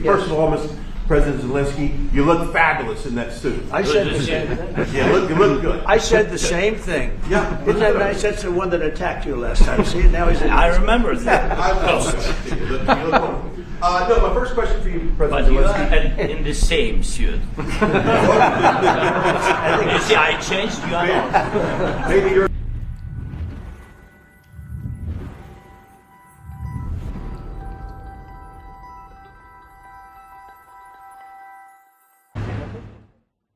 First of all, Mr. President Zelensky, you look fabulous in that suit. I said the same thing. Yeah, you look good. I said the same thing. Yeah. Isn't that nice? That's the one that attacked you last time. See, now he's. I remember that. You look wonderful. No, my first question for you, President But you Zelensky. are in the same suit. You see, I changed. You are not. Maybe you're.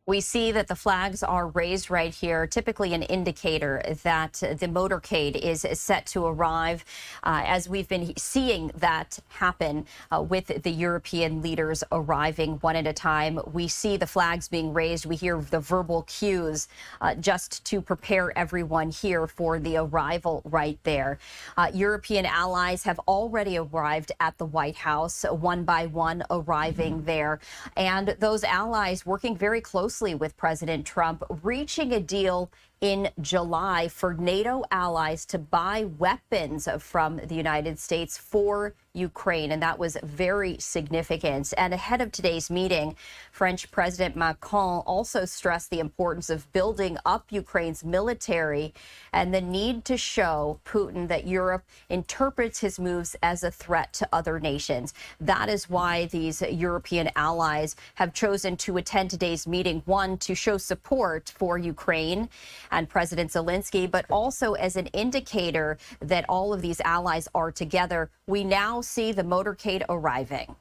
We see that the flags are raised right here, typically an indicator that the motorcade is set to arrive. As we've been seeing that happen with the European leaders arriving one at a time, we see the flags being raised. We hear the verbal cues just to prepare everyone here for the arrival right there. European allies have already arrived at the White House, one by one arriving there. And those allies working very closely with President Trump, reaching a deal in July for NATO allies to buy weapons from the United States for Ukraine. And that was very significant. And ahead of today's meeting, French President Macron also stressed the importance of building up Ukraine's military and the need to show Putin that Europe interprets his moves as a threat to other nations. That is why these European allies have chosen to attend today's meeting, one, to show support for Ukraine and President Zelensky, but also as an indicator that all of these allies are together. We now see the motorcade arriving.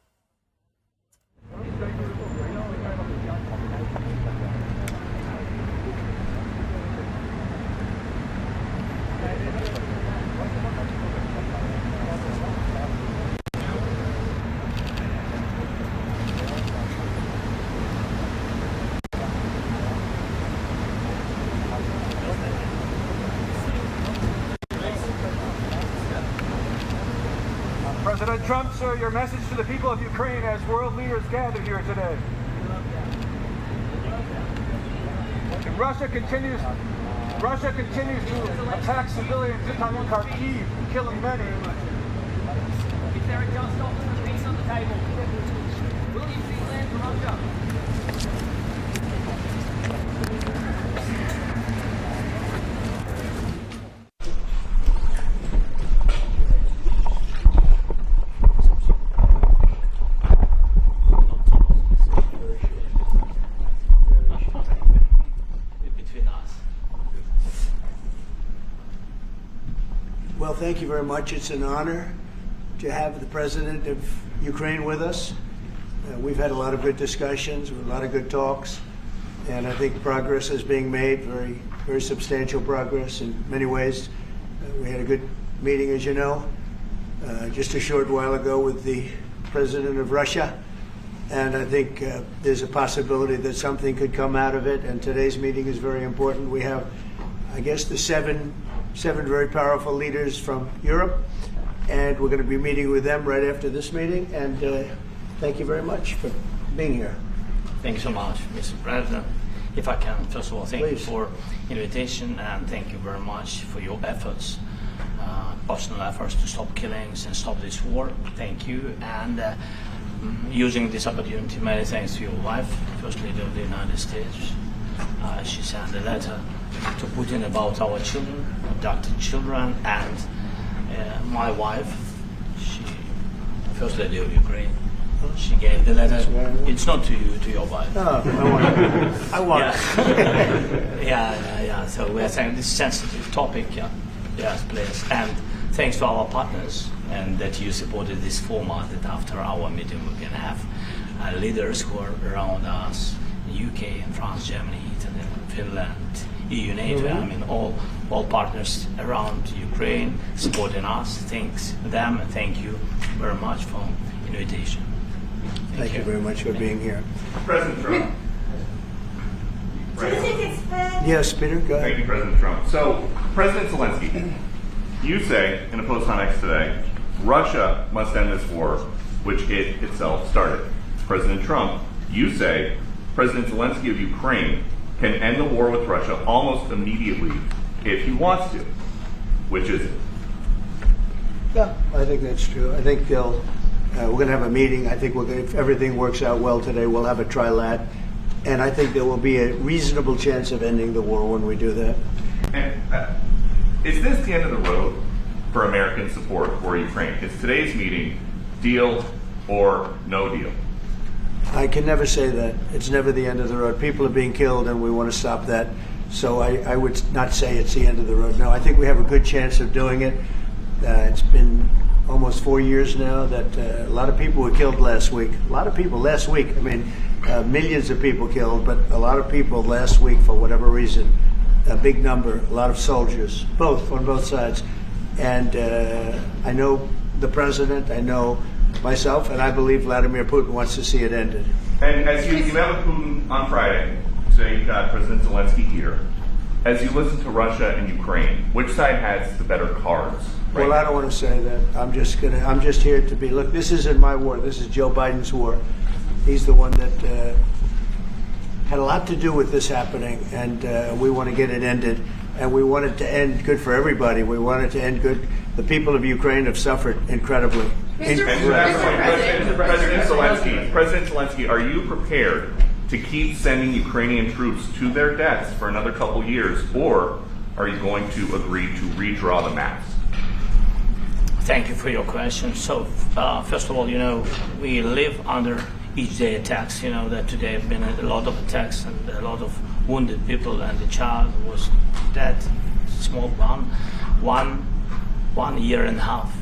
President Trump, sir, your message to the people of Ukraine as world leaders gather here today. And Russia continues to attack civilians in Kharkiv, killing many. Is there a just option piece on the table? Will you see land from Russia? Well, thank you very much. It's an honor to have the president of Ukraine with us. We've had a lot of good discussions, a lot of good talks, and I think progress is being made, very, very substantial progress in many ways. We had a good meeting, as you know, just a short while ago with the president of Russia, and I think there's a possibility that something could come out of it, and today's meeting is very important. We have, I guess, the seven very powerful leaders from Europe, and we're going to be meeting with them right after this meeting. And thank you very much for being here. Thank you so much, Mr. President. If I can, first of all, thank you for invitation, and thank you very much for your efforts, personal efforts to stop killings and stop this war. Thank you. And using this opportunity, many thanks to your wife, First Lady of the United States. She sent a letter to Putin about our children, abducted children, and my wife, she, First Lady of Ukraine, she gave the letter. It's not to you, to your wife. Oh, I want it. Yeah. So we're saying this sensitive topic, yes, please. And thanks to our partners, and that you supported this format, that after our meeting we can have leaders who are around us, UK and France, Germany, Italy, Finland, EU, NATO, I mean all partners around Ukraine supporting us. Thanks them, and thank you very much for invitation. Thank you very much for being here. President Trump. Do you think it's fair? Yes, Peter, go ahead. Thank you, President Trump. So, President Zelensky, you say in a post on X today, Russia must end this war, which it itself started. President Trump, you say President Zelensky of Ukraine can end the war with Russia almost immediately if he wants to. Which is it? Yeah, I think that's true. I think they'll We're going to have a meeting. I think if everything works out well today, we'll have a trilat. And I think there will be a reasonable chance of ending the war when we do that. And is this the end of the road for American support for Ukraine? Is today's meeting deal or no deal? I can never say that. It's never the end of the road. People are being killed, and we want to stop that. So I would not say it's the end of the road. No, I think we have a good chance of doing it. It's been almost 4 years now that a lot of people were killed last week. A lot of people last week. I mean, millions of people killed, but a lot of people last week for whatever reason. A big number, a lot of soldiers, on both sides. And I know the president, I know myself, and I believe Vladimir Putin wants to see it ended. And as you met with Putin on Friday, today you've got President Zelensky here. As you listen to Russia and Ukraine, which side has the better cards? Right Well, I don't want to say that. I'm just here to be. Look, this isn't my war. This is Joe Biden's war. He's the one that had a lot to do with this happening, and we want to get it ended. And we want it to end good for everybody. We want it to end good. The people of Ukraine have suffered incredibly. President Zelensky, are you prepared to keep sending Ukrainian troops to their deaths for another couple years, or are you going to agree to redraw the maps? Thank you for your question. So, first of all, we live under each day attacks. That today have been a lot of attacks and a lot of wounded people, and the child was dead, small one year and a half.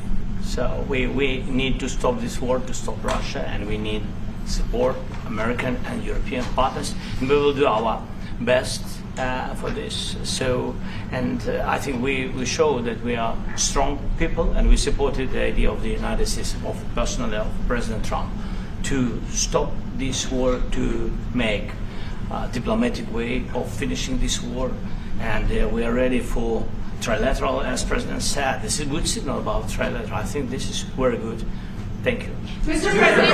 So we need to stop this war, to stop Russia, and we need support American and European partners, and we will do our best for this. So, and I think we show that we are strong people, and we supported the idea of the United States, personally of President Trump, to stop this war, to make a diplomatic way of finishing this war, and we are ready for trilateral, as President said. This is a good signal about trilateral. I think this is very good. Thank you. Mr. President,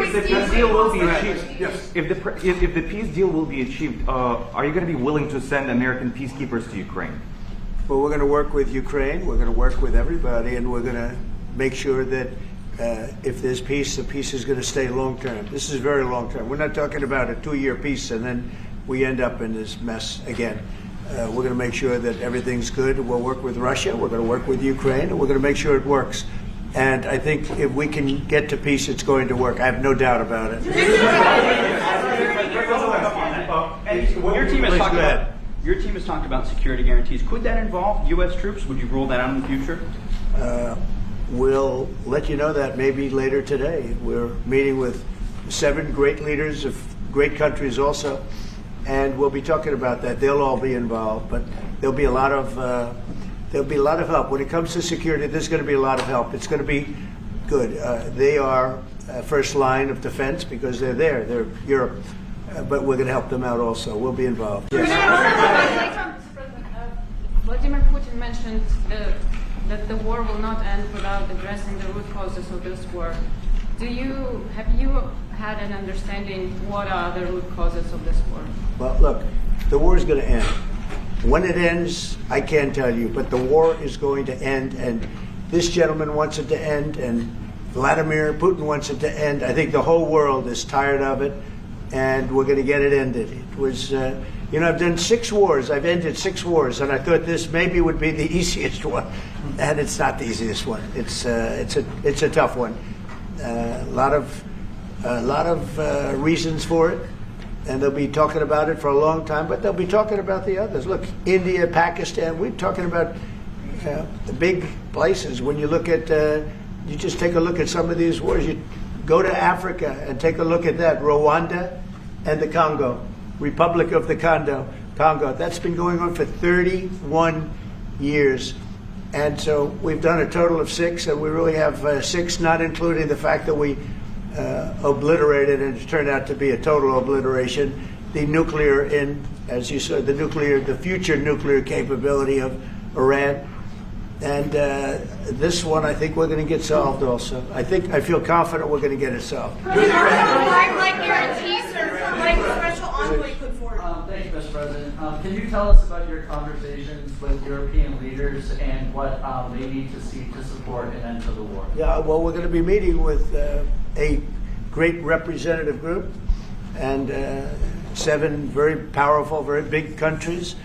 if the peace deal will be achieved, are you going to be willing to send American peacekeepers to Ukraine? Well, we're going to work with Ukraine. We're going to work with everybody, and we're going to make sure that if there's peace, the peace is going to stay long term. This is very long term. We're not talking about a 2-year peace and then we end up in this mess again. We're going to make sure that everything's good. We'll work with Russia. We're going to work with Ukraine, and we're going to make sure it works. And I think if we can get to peace, it's going to work. I have no doubt about it. Your team has talked about security guarantees. Could that involve U.S. troops? Would you rule that out in the future? We'll let you know that maybe later today. We're meeting with 7 great leaders of great countries also, and we'll be talking about that. They'll all be involved, but there'll be a lot of help when it comes to security. There's going to be a lot of help. It's going to be good. They are first line of defense because they're there. They're Europe, but we're going to help them out also. We'll be involved. Yes. Vladimir Putin mentioned that the war will not end without addressing the root causes of this war. Have you had an understanding what are the root causes of this war? Well, look, the war is going to end. When it ends, I can't tell you, but the war is going to end, and this gentleman wants it to end, and Vladimir Putin wants it to end. I think the whole world is tired of it, and we're going to get it ended. It was, I've done 6 wars. I've ended 6 wars, and I thought this maybe would be the easiest one, and it's not the easiest one. It's a tough one. A lot of reasons for it, and they'll be talking about it for a long time. But they'll be talking about the others. Look, India, Pakistan. We're talking about the big places. When you look at, you just take a look at some of these wars. You go to Africa and take a look at that. Rwanda and the Congo, Republic of the Congo. That's been going on for 31 years. And so we've done a total of 6, and we really have 6, not including the fact that we obliterated, and it turned out to be a total obliteration, the nuclear, as you said, the future nuclear capability of Iran. And this one, I think we're going to get solved also. I feel confident we're going to get it solved. Like guarantees or like special envoy put forward. Thank you, Mr. President. Can you tell us about your conversations with European leaders and what they need to see to support an end to the war? Yeah, well, we're going to be meeting with a great representative group and 7 very powerful, very big countries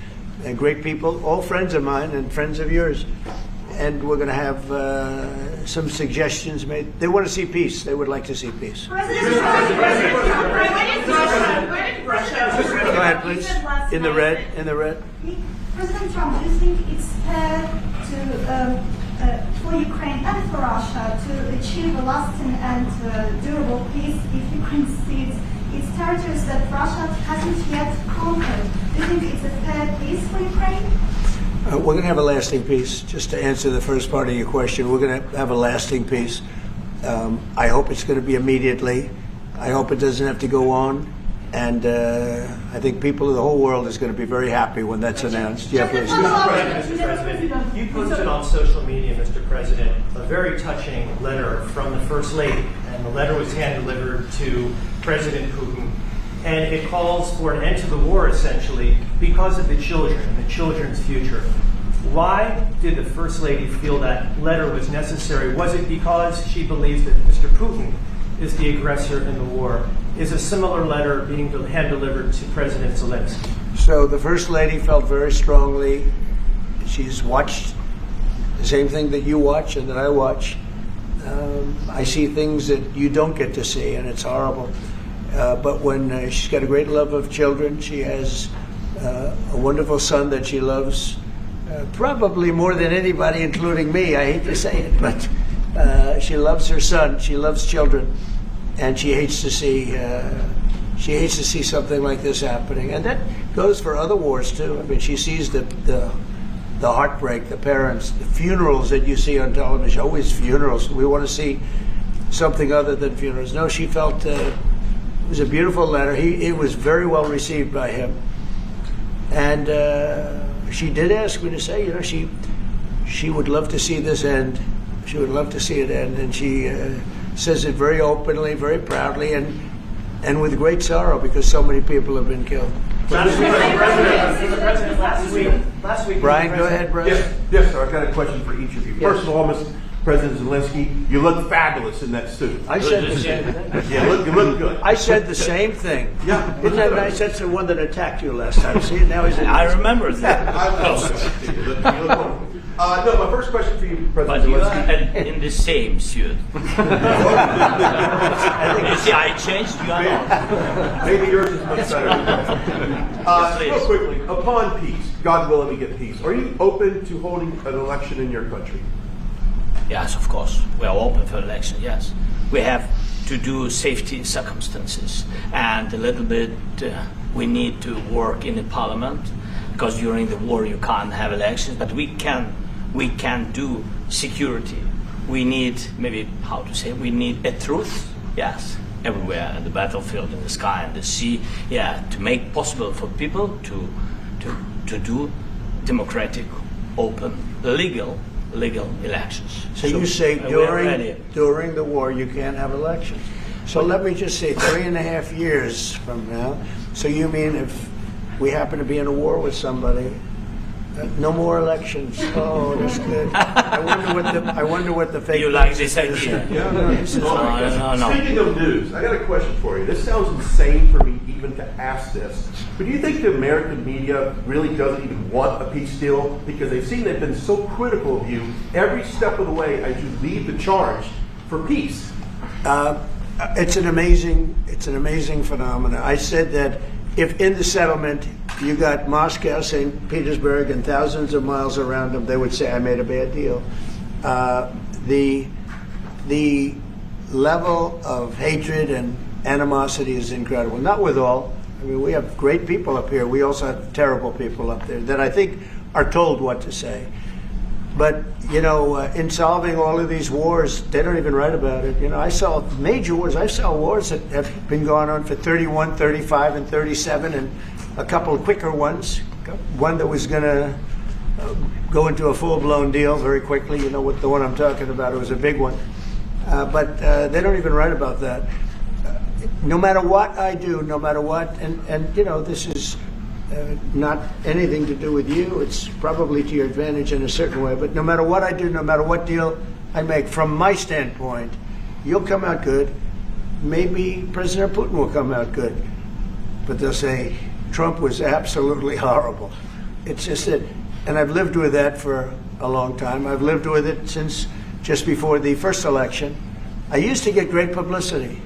and great people, all friends of mine and friends of yours. And we're going to have some suggestions made. They want to see peace. They would like to see peace. Go ahead, please. In the red. President Trump, do you think it's fair for Ukraine and for Russia to achieve a lasting and durable peace if Ukraine cedes its territories that Russia hasn't yet conquered? Do you think it's a fair peace for Ukraine? We're going to have a lasting peace. Just to answer the first part of your question, we're going to have a lasting peace. I hope it's going to be immediately. I hope it doesn't have to go on. And I think people of the whole world is going to be very happy when that's announced. Yeah, please. Mr. President, you posted on social media, Mr. President, a very touching letter from the First Lady. And the letter was hand-delivered to President Putin. And it calls for an end to the war, essentially, because of the children and the children's future. Why did the First Lady feel that letter was necessary? Was it because she believes that Mr. Putin is the aggressor in the war? Is a similar letter being hand-delivered to President Zelensky? So the First Lady felt very strongly. She's watched the same thing that you watch and that I watch. I see things that you don't get to see, and it's horrible. But when she's got a great love of children, she has a wonderful son that she loves, probably more than anybody, including me. I hate to say it, but she loves her son. She loves children, and she hates to see something like this happening. And that goes for other wars too. I mean, she sees the heartbreak, the parents, the funerals that you see on television. Always funerals. We want to see something other than funerals. No, she felt. It was a beautiful letter. It was very well received by him. And she did ask me to say, you know, she would love to see this end. She would love to see it end. And she says it very openly, very proudly, and with great sorrow because so many people have been killed. Last week, Brian, go ahead, Brian. Yes, sir. I've got a question for each of you. First of all, Mr. President Zelensky, you look fabulous in that suit. I said the same thing. Yeah, you look good. I said the same thing. Yeah. Isn't that nice? That's the one that attacked you last time. See, now he's in. I remember that. You look wonderful. No, my first question for you, But President you Zelensky. are in the same suit. You see, I changed. You are not. Maybe yours is much better. Real quickly, upon peace, God willing we get peace, are you open to holding an election in your country? Yes, of course. We are open for election, yes. We have to do safety circumstances. And a little bit, we need to work in the parliament, because during the war you can't have elections, but we can do security. We need, maybe, how to say, we need a truth, yes, everywhere, in the battlefield, in the sky, in the sea, yeah, to make possible for people to do democratic, open, legal elections. So you say during the war you can't have elections. So let me just say 3.5 years from now. So you mean if we happen to be in a war with somebody, no more elections? Oh, that's good. I wonder what the fake. You like this idea? No. Speaking of news, I got a question for you. This sounds insane for me even to ask this, but do you think the American media really doesn't even want a peace deal because they've been so critical of you every step of the way as you lead the charge for peace? It's an amazing phenomenon. I said that if in the settlement you got Moscow, St. Petersburg, and thousands of miles around them, they would say I made a bad deal. The level of hatred and animosity is incredible. Not with all. I mean, we have great people up here. We also have terrible people up there that I think are told what to say. But, you know, in solving all of these wars, they don't even write about it. You know, I saw major wars. I saw wars that have been going on for 31, 35, and 37, and a couple of quicker ones. One that was going to go into a full-blown deal very quickly. You know what the one I'm talking about. It was a big one. But they don't even write about that. No matter what I do, no matter what, and you know, this is not anything to do with you. It's probably to your advantage in a certain way. But no matter what I do, no matter what deal I make, from my standpoint, you'll come out good. Maybe President Putin will come out good. But they'll say, Trump was absolutely horrible. It's just that, and I've lived with that for a long time. I've lived with it since just before the first election. I used to get great publicity.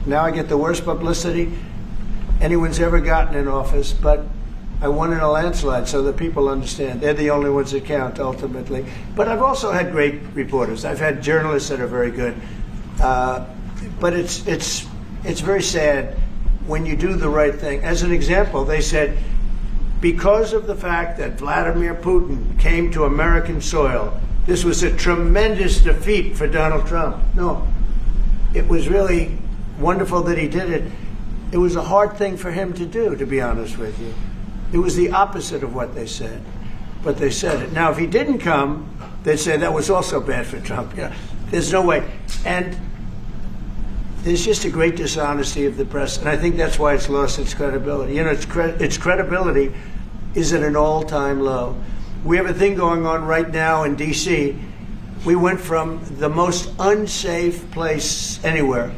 Now I get the worst publicity anyone's ever gotten in office, but I won in a landslide, so that people understand. They're the only ones that count, ultimately. But I've also had great reporters. I've had journalists that are very good. But it's very sad when you do the right thing. As an example, they said, because of the fact that Vladimir Putin came to American soil, this was a tremendous defeat for Donald Trump. No, it was really wonderful that he did it. It was a hard thing for him to do, to be honest with you. It was the opposite of what they said, but they said it. Now, if he didn't come, they'd say that was also bad for Trump. You know, there's no way. And there's just a great dishonesty of the press, and I think that's why it's lost its credibility. You know, its credibility is at an all-time low. We have a thing going on right now in D.C. We went from the most unsafe place anywhere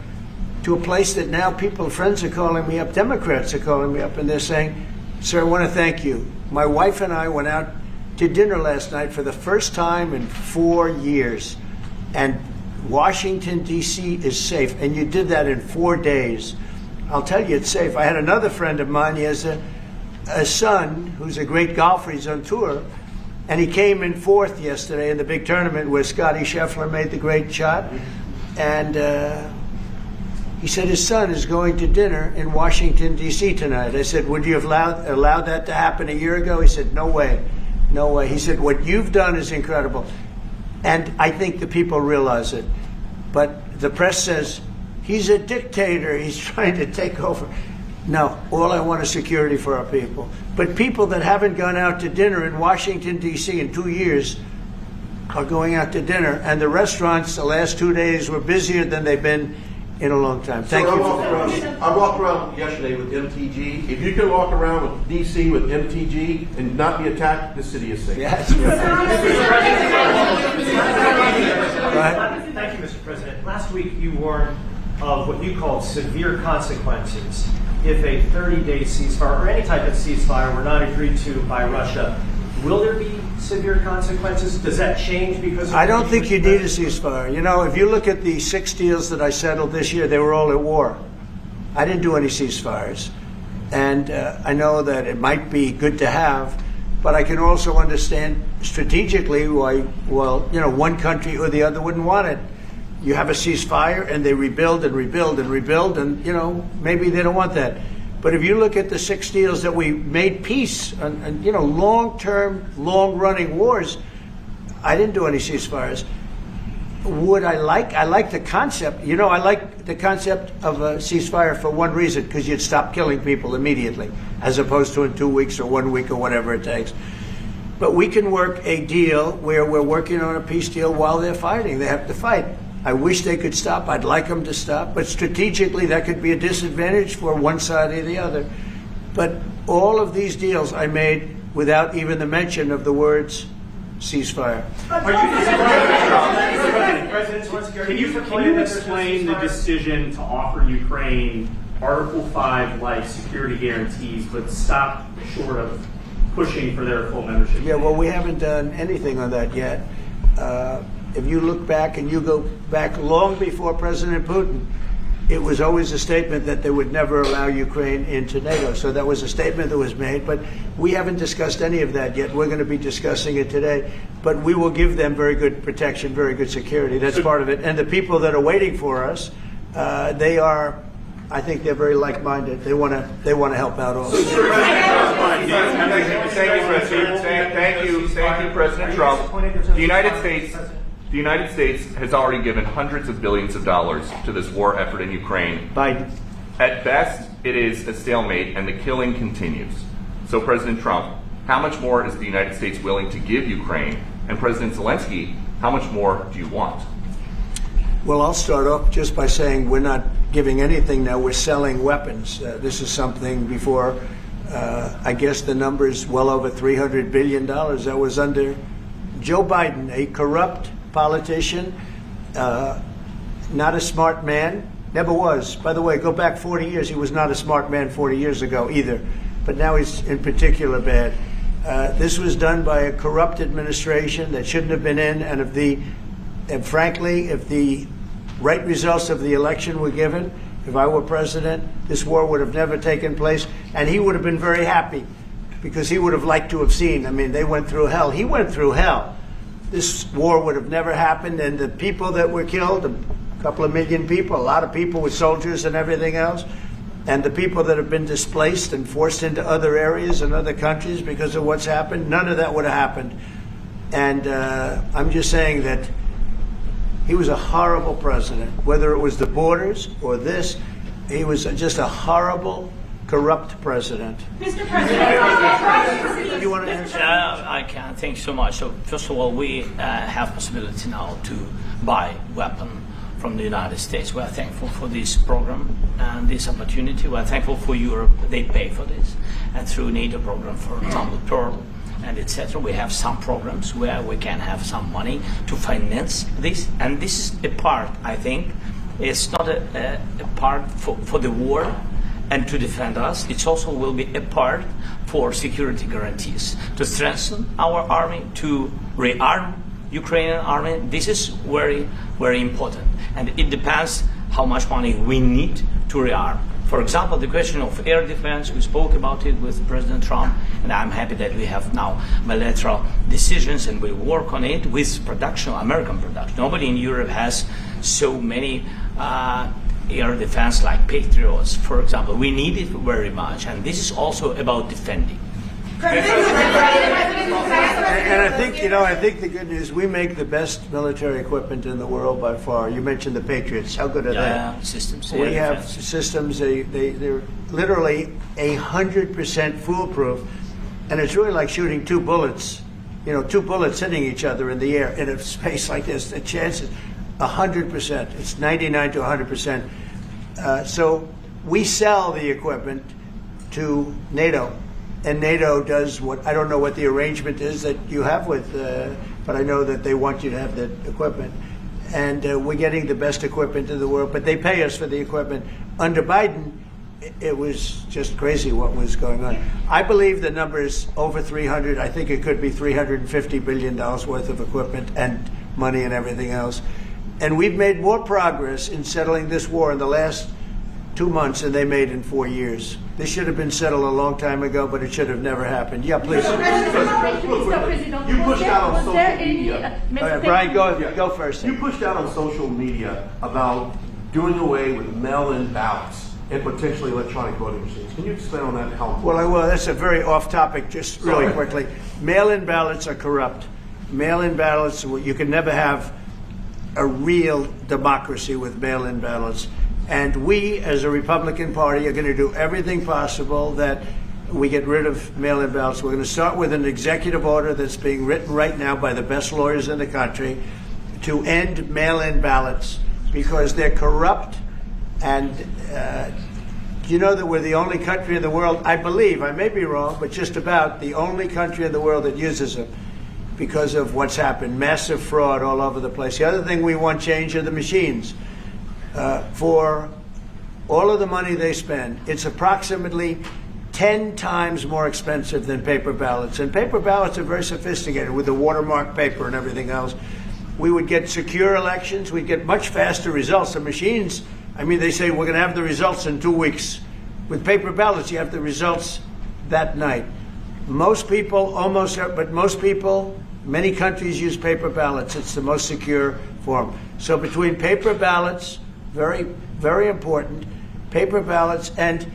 to a place that now friends are calling me up, Democrats are calling me up, and they're saying, sir, I want to thank you. My wife and I went out to dinner last night for the first time in 4 years, and Washington, D.C. is safe, and you did that in 4 days. I'll tell you, it's safe. I had another friend of mine, he has a son who's a great golfer, he's on tour, and he came in fourth yesterday in the big tournament where Scotty Scheffler made the great shot, and he said his son is going to dinner in Washington, D.C. tonight. I said, would you have allowed that to happen a year ago? He said, no way, no way. He said, what you've done is incredible. And I think the people realize it. But the press says, he's a dictator, he's trying to take over. No, all I want is security for our people. But people that haven't gone out to dinner in Washington, D.C. in 2 years are going out to dinner. And the restaurants the last 2 days were busier than they've been in a long time. Thank you. I walked around yesterday with MTG. If you can walk around with DC with MTG and not be attacked, the city is safe. Yes. Right. Thank you, Mr. President. Last week you warned of what you called severe consequences if a 30-day ceasefire or any type of ceasefire were not agreed to by Russia. Will there be severe consequences? Does that change because of I don't think you need a ceasefire. You know, if you look at the 6 deals that I settled this year, they were all at war. I didn't do any ceasefires. And I know that it might be good to have, but I can also understand strategically why, well, you know, one country or the other wouldn't want it. You have a ceasefire and they rebuild and rebuild and rebuild, and, you know, maybe they don't want that. But if you look at the 6 deals that we made peace and you know, long-term, long-running wars, I didn't do any ceasefires. Would I like the concept. You know, I like the concept of a ceasefire for one reason, because you'd stop killing people immediately, as opposed to in 2 weeks or 1 week or whatever it takes. But we can work a deal where we're working on a peace deal while they're fighting. They have to fight. I wish they could stop. I'd like them to stop. But strategically, that could be a disadvantage for one side or the other. But all of these deals I made without even the mention of the words ceasefire. Can you explain the decision to offer Ukraine Article 5-like security guarantees, but stop short of pushing for their full membership? Yeah, well, we haven't done anything on that yet. If you look back and you go back long before President Putin, it was always a statement that they would never allow Ukraine into NATO. So that was a statement that was made, but we haven't discussed any of that yet. We're going to be discussing it today, but we will give them very good protection, very good security. That's part of it. And the people that are waiting for us, they are, I think they're very like-minded. They want to help out also. Thank you, President Trump. The United States has already given hundreds of billions of dollars to this war effort in Ukraine. Biden. At best, it is a stalemate, and the killing continues. So, President Trump, how much more is the United States willing to give Ukraine? And President Zelensky, how much more do you want? Well, I'll start off just by saying we're not giving anything now. We're selling weapons. This is something before I guess the number is well over $300 billion. That was under Joe Biden, a corrupt politician, not a smart man, never was. By the way, go back 40 years, he was not a smart man 40 years ago either, but now he's in particular bad. This was done by a corrupt administration that shouldn't have been in, and frankly, if the right results of the election were given, if I were president, this war would have never taken place, and he would have been very happy because he would have liked to have seen. I mean, they went through hell. He went through hell. This war would have never happened, and the people that were killed, a couple of million people, a lot of people with soldiers and everything else, and the people that have been displaced and forced into other areas and other countries because of what's happened, none of that would have happened. And I'm just saying that he was a horrible president, whether it was the borders or this. He was just a horrible, corrupt president. Mr. President, Do you want to answer? I can. Thank you so much. So first of all, we have possibility now to buy weapon from the United States. We are thankful for this program and this opportunity. We are thankful for Europe. They pay for this. And through NATO program for Tumble Pearl and etc. We have some programs where we can have some money to finance this. And this is a part, I think, it's not a part for the war and to defend us. It also will be a part for security guarantees, to strengthen our army, to rearm Ukrainian army. This is very, very important. And it depends how much money we need to rearm. For example, the question of air defense, we spoke about it with President Trump, and I'm happy that we have now bilateral decisions and we work on it with production, American production. Nobody in Europe has so many air defense like Patriots, for example. We need it very much, and this is also about defending. And I think the good news, we make the best military equipment in the world by far. You mentioned the Patriots. How good are they? Systems. We have systems. They're literally 100% foolproof, and it's really like shooting two bullets. Two bullets hitting each other in the air in a space like this. The chances, 100%. It's 99 to 100%. So we sell the equipment to NATO. And NATO does what, I don't know what the arrangement is that you have with, but I know that they want you to have the equipment. And we're getting the best equipment in the world, but they pay us for the equipment. Under Biden, it was just crazy what was going on. I believe the number is over 300. I think it could be $350 billion worth of equipment and money and everything else. And we've made more progress in settling this war in the last 2 months than they made in 4 years. This should have been settled a long time ago, but it should have never happened. Yeah, please. Mr. President, You pushed out on was social there media. All right, Brian, go first. You pushed out on social media about doing away with mail-in ballots and potentially electronic voting machines. Can you explain on that? How? Well, I will. That's a very off-topic. Just really quickly, mail-in ballots are corrupt. Mail-in ballots, you can never have a real democracy with mail-in ballots. And we, as a Republican Party, are going to do everything possible that we get rid of mail-in ballots. We're going to start with an executive order that's being written right now by the best lawyers in the country to end mail-in ballots because they're corrupt. And you know that we're the only country in the world, I believe, I may be wrong, but just about the only country in the world that uses them because of what's happened. Massive fraud all over the place. The other thing we want change are the machines. For all of the money they spend, it's approximately 10 times more expensive than paper ballots. And paper ballots are very sophisticated with the watermark paper and everything else. We would get secure elections. We'd get much faster results. The machines, they say we're going to have the results in 2 weeks. With paper ballots, you have the results that night. Most people, many countries use paper ballots. It's the most secure form. So between paper ballots, very, very important, paper ballots, and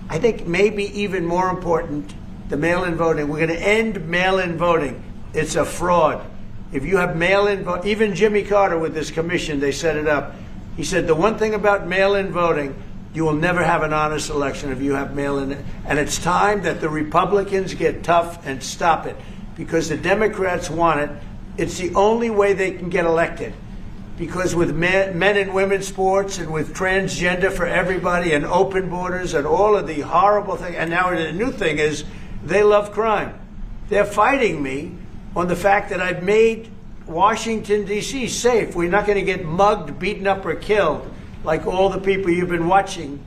I think maybe even more important, the mail-in voting. We're going to end mail-in voting. It's a fraud. If you have mail-in vote, even Jimmy Carter with this commission, they set it up. He said the one thing about mail-in voting, you will never have an honest election if you have mail-in. And it's time that the Republicans get tough and stop it because the Democrats want it. It's the only way they can get elected. because with men and women's sports and with transgender for everybody and open borders and all of the horrible things, and now the new thing is they love crime. They're fighting me on the fact that I've made Washington, D.C. safe. We're not going to get mugged, beaten up, or killed like all the people you've been watching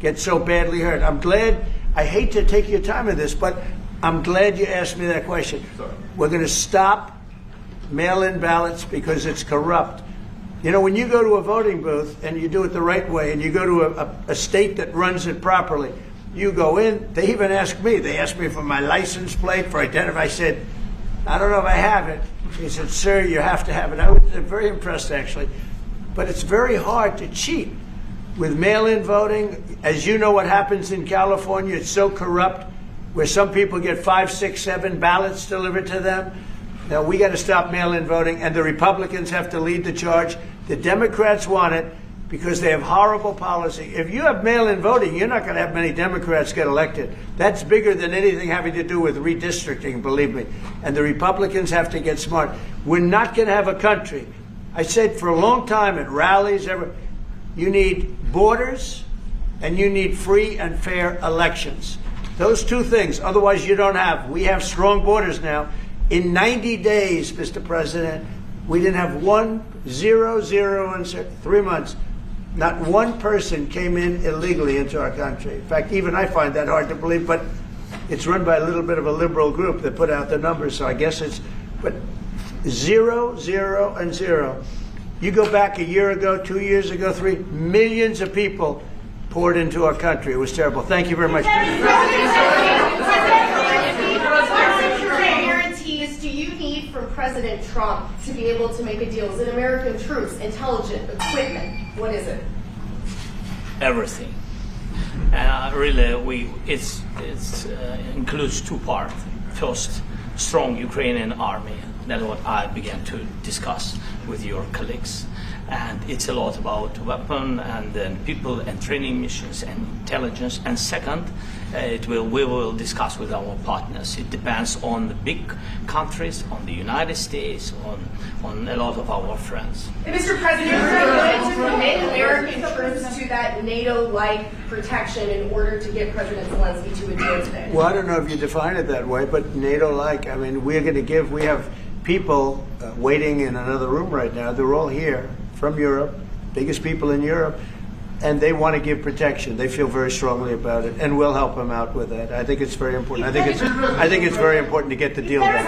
get so badly hurt. I'm glad, I hate to take your time in this, but I'm glad you asked me that question. Sorry. We're going to stop mail-in ballots because it's corrupt. You know, when you go to a voting booth and you do it the right way and you go to a state that runs it properly, you go in, they even ask me. They asked me for my license plate, for identify. I said, I don't know if I have it. He said, sir, you have to have it. I was very impressed, actually. But it's very hard to cheat with mail-in voting. As you know what happens in California, it's so corrupt, where some people get 5, 6, 7 ballots delivered to them. Now, we got to stop mail-in voting, and the Republicans have to lead the charge. The Democrats want it because they have horrible policy. If you have mail-in voting, you're not going to have many Democrats get elected. That's bigger than anything having to do with redistricting, believe me. And the Republicans have to get smart. We're not going to have a country. I said for a long time at rallies, you need borders and you need free and fair elections. Those two things. Otherwise, you don't have. We have strong borders now. In 90 days, Mr. President, we didn't have 0 in 3 months. Not one person came in illegally into our country. In fact, even I find that hard to believe, but it's run by a little bit of a liberal group that put out the numbers, so I guess it's, but 0, 0, and 0. You go back a year ago, 2 years ago, 3 millions of people poured into our country. It was terrible. Thank you very much. What guarantees do you need from President Trump to be able to make a deal? Is it American troops, intelligence, equipment? What is it? Everything. And really, it includes two parts. First, strong Ukrainian army. That's what I began to discuss with your colleagues. And it's a lot about weapon and then people and training missions and intelligence. And second, we will discuss with our partners. It depends on the big countries, on the United States, on a lot of our friends. And Mr. President, are you willing to commit American troops to that NATO-like protection in order to get President Zelensky to a deal today? Well, I don't know if you define it that way, but NATO-like, I mean, we have people waiting in another room right now. They're all here from Europe, biggest people in Europe, and they want to give protection. They feel very strongly about it, and we'll help them out with that. I think it's very important. I think it's very important to get the deal done.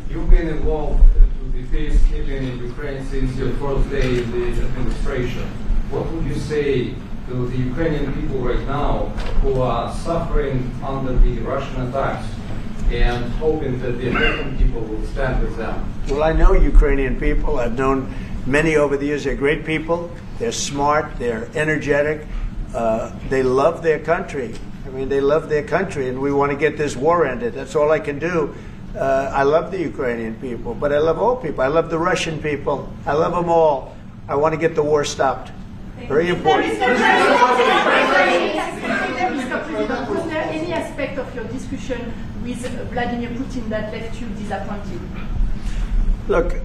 You've been involved with the peacekeeping in Ukraine since your first day in the administration. What would you say to the Ukrainian people right now who are suffering under the Russian attacks and hoping that the American people will stand with them? Well, I know Ukrainian people. I've known many over the years. They're great people. They're smart. They're energetic. They love their country. I mean, they love their country, and we want to get this war ended. That's all I can do. I love the Ukrainian people, but I love all people. I love the Russian people. I love them all. I want to get the war stopped. Very important. Was there any aspect of your discussion with Vladimir Putin that left you disappointed? Look,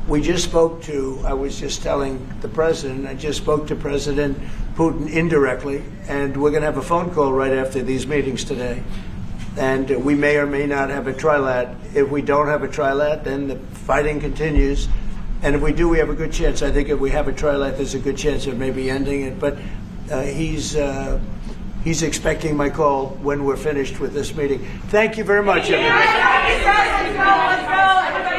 we just spoke to, I was just telling the president, I just spoke to President Putin indirectly, and we're going to have a phone call right after these meetings today. And we may or may not have a trilat. If we don't have a trilat, then the fighting continues. And if we do, we have a good chance. I think if we have a trilat, there's a good chance of maybe ending it. But he's expecting my call when we're finished with this meeting. Thank you very much, everybody. Let's go.